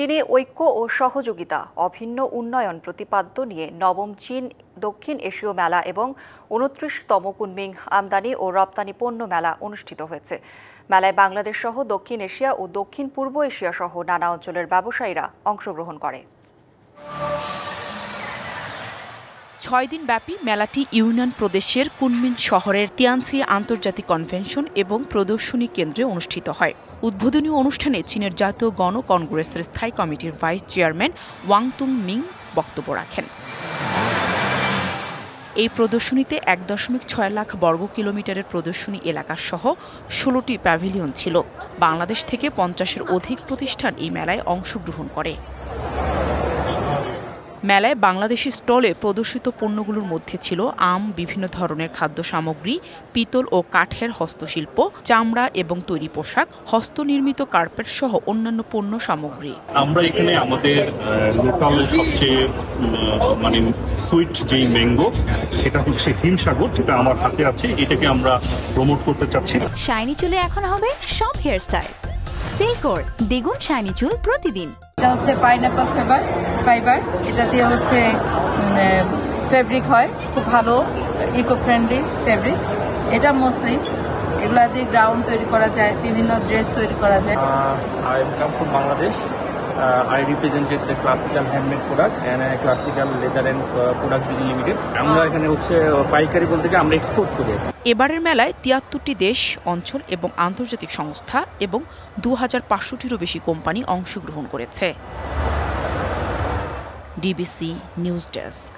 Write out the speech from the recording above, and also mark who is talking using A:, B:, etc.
A: চীনে ঐক্য ও সহযোগিতা অভিন্ন উন্নয়ন প্রতিপাদ্য নিয়ে নবম চীন দক্ষিণ এশীয় মেলা এবং ২৯তম কুনমিং আমদানি ও রপ্তানি পণ্য মেলা অনুষ্ঠিত হয়েছে। মেলায় বাংলাদেশ সহ দক্ষিণ এশিয়া ও দক্ষিণ পূর্ব এশিয়া সহ নানা অঞ্চলের ব্যবসায়ীরা অংশগ্রহণ করে।
B: ৬ দিনব্যাপী মেলাটি ইউনান প্রদেশের কুনমিং শহরের তিয়ানসি আন্তর্জাতিক কনভেনশন এবং প্রদর্শনী কেন্দ্রে অনুষ্ঠিত হয়। উদ্বোধনী অনুষ্ঠানে চীনের জাতীয় গণ কংগ্রেসের স্থায়ী কমিটির ভাইস চেয়ারম্যান ওয়াং তুং মিং বক্তব্য রাখেন। এই প্রদর্শনীতে ১.৬ লাখ বর্গ কিলোমিটারের প্রদর্শনী এলাকা সহ ১৬টি প্যাভিলিয়ন ছিল। বাংলাদেশ থেকে ৫০-এর অধিক প্রতিষ্ঠান এই মেলায় অংশগ্রহণ করে। মেলায় বাংলাদেশি স্টলে প্রদর্শিত পণ্যগুলোর মধ্যে ছিল আম, বিভিন্ন ধরনের খাদ্য সামগ্রী, পিতল ও কাঠের হস্তশিল্প, চামড়া এবং তৈরি পোশাক, হস্তনির্মিত কার্পেট সহ অন্যান্য পণ্য সামগ্রী।
C: আমরা এখানে আমাদের লোকাল সবচেয়ে সুইট যেই ম্যাঙ্গো, সেটা হচ্ছে হিমসাগর, যেটা আমার হাতে আছে, এটাকে আমরা প্রমোট করতে চাচ্ছি।
D: শাইনি চুলে এখন হবে সব হেয়ার স্টাইল। সিল্কোর দ্বিগুণ শাইনি চুল প্রতিদিন।
E: এটা হচ্ছে পাইনঅ্যাপল ফাইবার, এটা দিয়ে হচ্ছে ফেব্রিক হয়, খুব ভালো ইকো ফ্রেন্ডলি ফেব্রিক। এটা মসলিন, এগুলা দিয়ে গ্রাউন্ড তৈরি করা যায়, বিভিন্ন ড্রেস তৈরি করা যায়।
F: I come from Bangladesh. I represented the classical handmade product and classical leather and products BD Limited. আমরা এখানে হচ্ছে পাইকারি বলতে গিয়ে আমরা এক্সপোর্ট করি।
B: এবারের মেলায় ৭৩টি দেশ, অঞ্চল এবং আন্তর্জাতিক সংস্থা এবং ২৫০০টিরও বেশি কোম্পানি অংশগ্রহণ করেছে। DBC news desk.